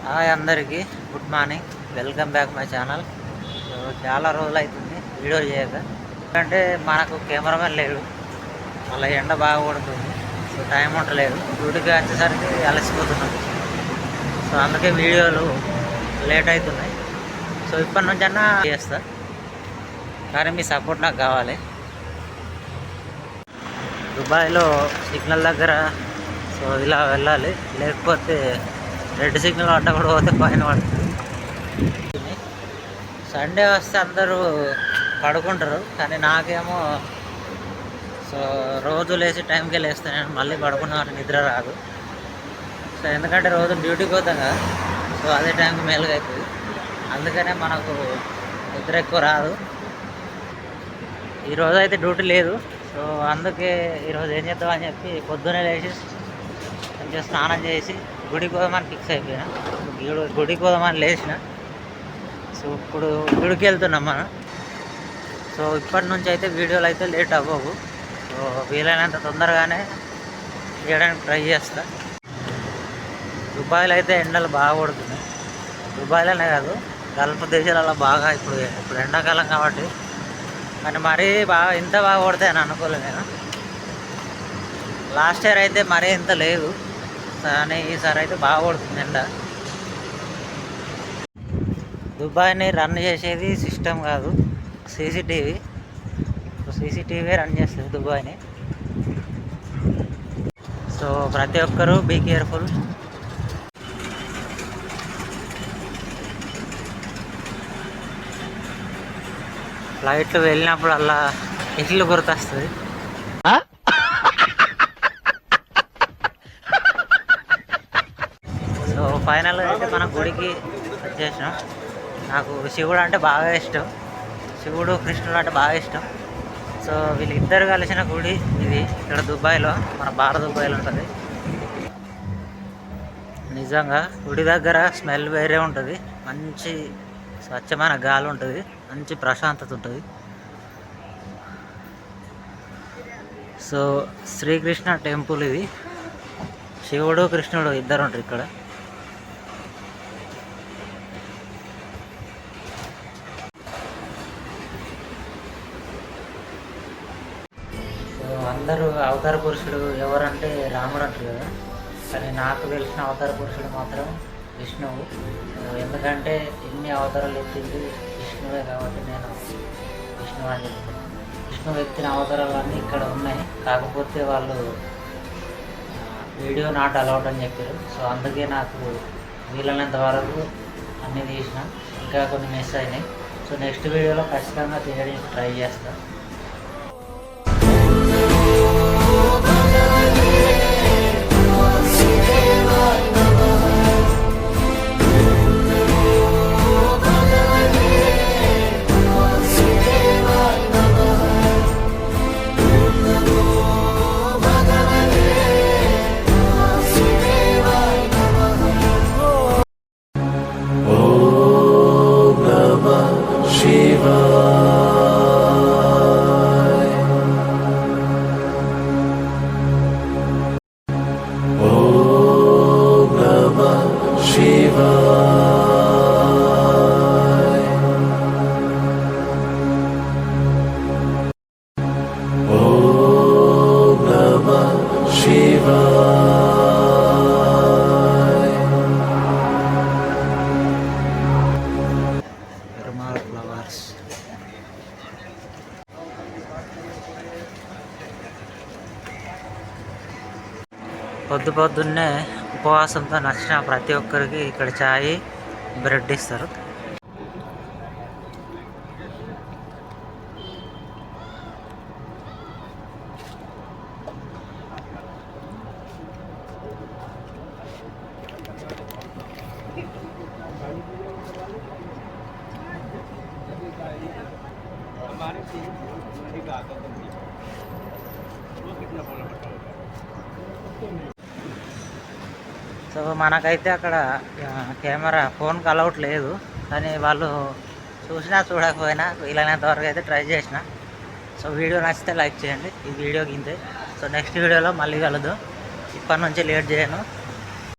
Hi అందరికీ, good morning. Welcome back my channel. So చాలా రోజులు అవుతుంది వీడియో చేయక, ఎందుకంటే మనకు కెమెరామెన్ లేడు, అలా ఎండ బాగా కొడుతుంది. సో టైం ఉండలేదు, డ్యూటీకి వచ్చేసరికి అలసిపోతున్నాం. సో అందుకే వీడియోలు లేట్ అవుతున్నాయి. సో ఇప్పటి నుంచి అన్నా చేస్తా, కానీ మీ సపోర్ట్ నాకు కావాలి. దుబాయ్లో సిగ్నల్ దగ్గర సో ఇలా వెళ్ళాలి, లేకపోతే రెడ్ సిగ్నల్ అడ్డ కూడా పోతే ఫైన్ పడుతుంది. సండే వస్తే అందరూ పడుకుంటారు, కానీ నాకేమో సో రోజు లేచి టైంకి లేస్తాను, నేను మళ్ళీ పడుకున్నాను, నిద్ర రాదు. సో ఎందుకంటే రోజు డ్యూటీకి పోతాం కదా, సో అదే టైంకి మేలుగా అవుతుంది. అందుకనే మనకు నిద్ర ఎక్కువ రాదు. ఈరోజు అయితే డ్యూటీ లేదు, సో అందుకే ఈరోజు ఏం చేద్దామని చెప్పి పొద్దున్నే లేచి కొంచెం స్నానం చేసి గుడికి పోదామని ఫిక్స్ అయిపోయినా. గుడికి పోదామని లేచిన. సో ఇప్పుడు గుడికి వెళ్తున్నాం మనం. సో ఇప్పటి నుంచి అయితే వీడియోలు అయితే లేట్ అవ్వవు. సో వీలైనంత తొందరగానే చేయడానికి ట్రై చేస్తా. దుబాయ్లో అయితే ఎండలు బాగా కొడుతున్నాయి. దుబాయ్లోనే కాదు, గల్ఫ్ దేశాలలో బాగా ఇప్పుడు ఎండాకాలం కాబట్టి, కానీ మరీ బాగా ఇంత బాగా కొడతాయని అనుకోలేదు నేను. లాస్ట్ ఇయర్ అయితే మరీ ఇంత లేదు, కానీ ఈసారి అయితే బాగా కొడుతుంది ఎండ. దుబాయ్ని రన్ చేసేది సిస్టమ్ కాదు, సీసీటీవీ. సీసీటీవీ రన్ చేస్తుంది దుబాయ్ని. సో ప్రతి ఒక్కరూ బీ కేర్ఫుల్. ఫ్లైట్లు వెళ్ళినప్పుడు అలా ఇల్లు గుర్తొస్తుంది. సో ఫైనల్గా అయితే మనం గుడికి వచ్చేసినాం. నాకు శివుడు అంటే బాగా ఇష్టం, శివుడు కృష్ణుడు అంటే బాగా ఇష్టం. సో వీళ్ళిద్దరు కలిసిన గుడి ఇది, ఇక్కడ దుబాయ్లో, మన భారత దుబాయ్లో ఉంటుంది. నిజంగా గుడి దగ్గర స్మెల్ వేరే ఉంటుంది, మంచి స్వచ్ఛమైన గాలి ఉంటుంది, మంచి ప్రశాంతత ఉంటుంది. సో శ్రీకృష్ణ టెంపుల్ ఇది, శివుడు కృష్ణుడు ఇద్దరు ఉంటారు ఇక్కడ. సో అందరూ అవతార పురుషుడు ఎవరంటే రాముడు అంటారు కదా, కానీ నాకు తెలిసిన అవతార పురుషుడు మాత్రం విష్ణువు. ఎందుకంటే ఎన్ని అవతారాలు ఎత్తింది విష్ణువే కాబట్టి నేను విష్ణువు అని చెప్తాను. విష్ణువు ఎత్తిన అవతారాలన్నీ ఇక్కడ ఉన్నాయి, కాకపోతే వాళ్ళు వీడియో నాట్ అలౌడ్ అని చెప్పారు. సో అందుకే నాకు వీలైనంత వరకు అన్నీ తీసిన, ఇంకా కొన్ని మిస్ అయినాయి. సో నెక్స్ట్ వీడియోలో ఖచ్చితంగా తీయడానికి ట్రై చేస్తాను. ఫ్లవర్స్. పొద్దున్నే ఉపవాసంతో నచ్చిన ప్రతి ఒక్కరికి ఇక్కడ చాయ్, బ్రెడ్ ఇస్తారు. సో మనకైతే అక్కడ కెమెరా ఫోన్కి అలౌట్ లేదు, కానీ వాళ్ళు చూసినా చూడకపోయినా వీలైనంత వరకు అయితే ట్రై చేసిన. సో వీడియో నచ్చితే లైక్ చేయండి. ఈ వీడియోకి ఇంతే. సో నెక్స్ట్ వీడియోలో మళ్ళీ కలుద్దాం. ఇప్పటి నుంచి లేట్ చేయను.